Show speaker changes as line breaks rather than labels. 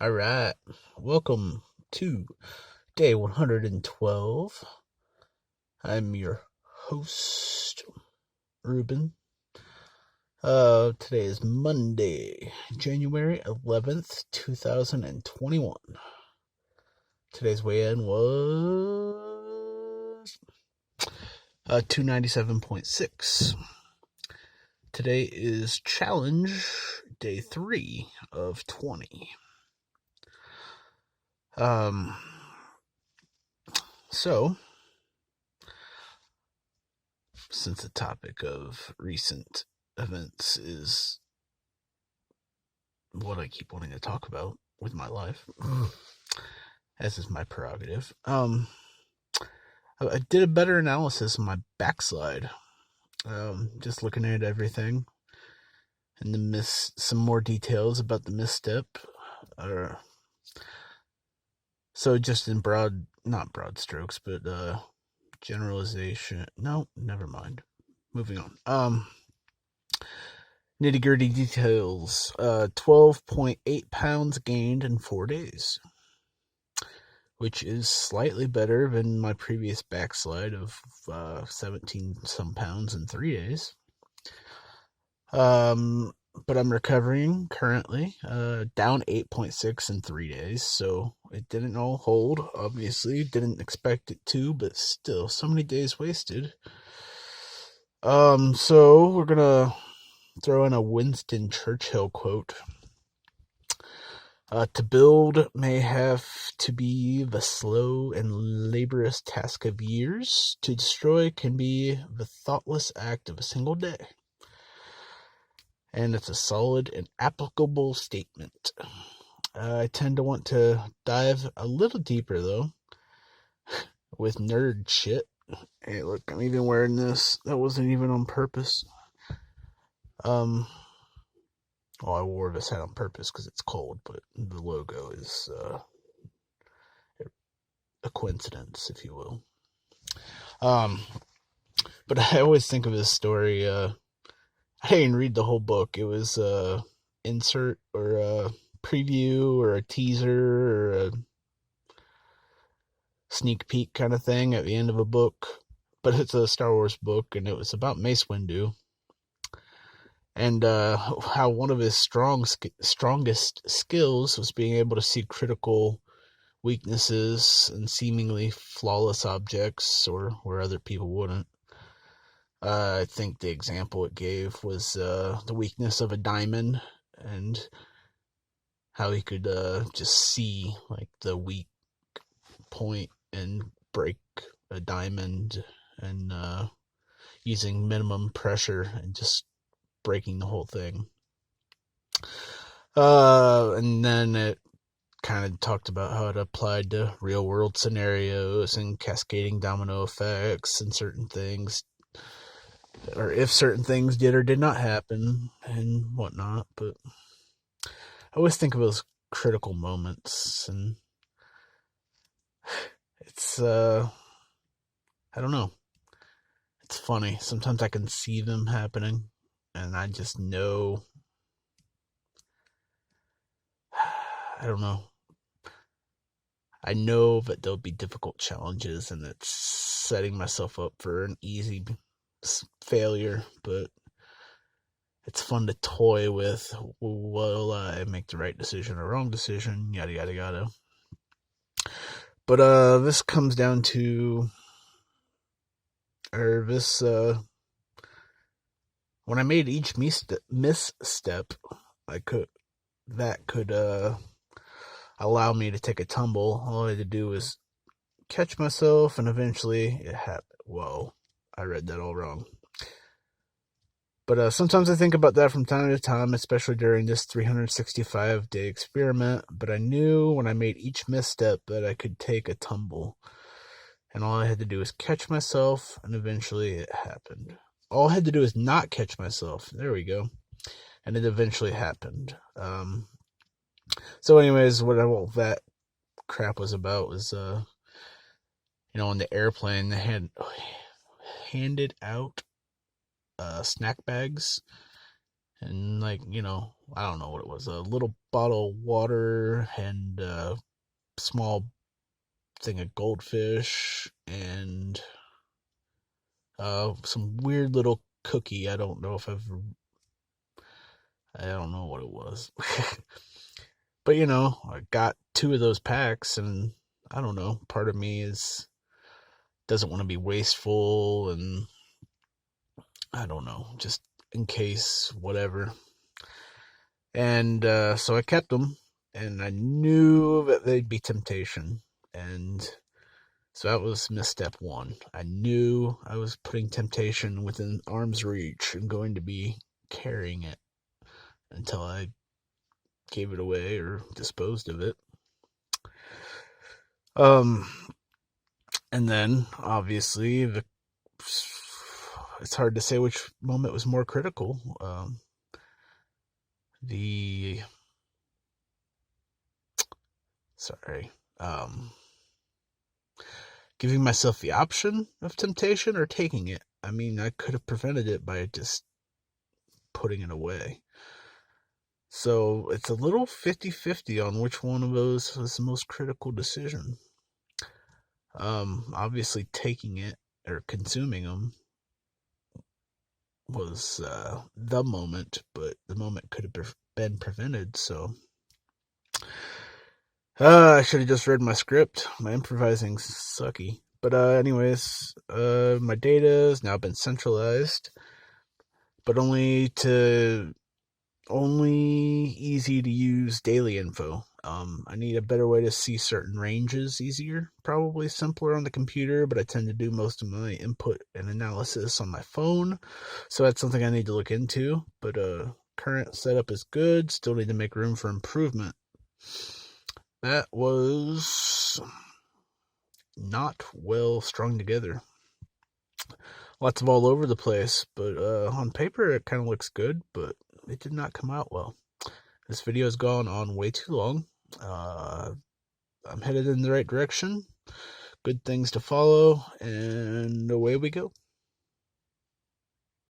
All right. Welcome to day 112. I'm your host, Ruben. Today is Monday, January 11th, 2021. Today's weigh-in was 297.6. Today is challenge day 3 of 20. So since the topic of recent events is what I keep wanting to talk about with my life, as is my prerogative, I did a better analysis of my backslide. Just looking at everything and some more details about the misstep. So just in not broad strokes, but generalization. No, never mind. Moving on. Nitty gritty details. 12.8 pounds gained in 4 days, which is slightly better than my previous backslide of 17 some pounds in 3 days. But I'm recovering currently, down 8.6 in 3 days, so it didn't all hold, obviously. Didn't expect it to, but still, so many days wasted. So we're gonna throw in a Winston Churchill quote. To build may have to be the slow and laborious task of years. To destroy can be the thoughtless act of a single day. And it's a solid and applicable statement. I tend to want to dive a little deeper, though, with nerd shit. Hey, look, I'm even wearing this. That wasn't even on purpose. Well, I wore this hat on purpose because it's cold, but the logo is a coincidence, if you will. But I always think of this story. I didn't read the whole book. It was a insert or a preview or a teaser or a sneak peek kind of thing at the end of a book. But it's a Star Wars book, and it was about Mace Windu. And how one of his strongest skills was being able to see critical weaknesses and seemingly flawless objects, or where other people wouldn't. I think the example it gave was the weakness of a diamond, and how he could just see like the weak point and break a diamond, and using minimum pressure and just breaking the whole thing. And then it kind of talked about how it applied to real world scenarios and cascading domino effects and certain things, or if certain things did or did not happen and whatnot. But I always think of those critical moments, and it's I don't know, it's funny. Sometimes I can see them happening, and I just know, I don't know, I know that there'll be difficult challenges, and it's setting myself up for an easy failure. But it's fun to toy with. Will I make the right decision or wrong decision? Yada yada yada. But this comes down to, or this when I made each misstep, I could allow me to take a tumble. All I had to do was catch myself, and eventually it happened. Whoa, I read that all wrong. But sometimes I think about that from time to time, especially during this 365-day experiment. But I knew when I made each misstep that I could take a tumble. And all I had to do was catch myself, and eventually it happened. All I had to do is not catch myself. There we go. And it eventually happened. So anyways, what that crap was about was, on the airplane, they had handed out snack bags, and like, I don't know what it was, a little bottle of water and a small thing of goldfish and some weird little cookie. I don't know what it was. But I got 2 of those packs, and I don't know, part of me doesn't want to be wasteful, and I don't know, just in case, whatever. And so I kept them, and I knew that they'd be temptation. And so that was misstep 1. I knew I was putting temptation within arm's reach and going to be carrying it until I gave it away or disposed of it. And then obviously it's hard to say which moment was more critical. Giving myself the option of temptation or taking it. I mean, I could have prevented it by just putting it away. So it's a little 50-50 on which one of those was the most critical decision. Obviously taking it or consuming them was the moment, but the moment could have been prevented. So I should have just read my script. My improvising's sucky. But anyways, my data has now been centralized, but only easy to use daily info. I need a better way to see certain ranges easier. Probably simpler on the computer, but I tend to do most of my input and analysis on my phone, so that's something I need to look into. But current setup is good. Still need to make room for improvement. That was not well strung together. Lots of all over the place, but on paper it kind of looks good, but it did not come out well. This video has gone on way too long. I'm headed in the right direction. Good things to follow, and away we go.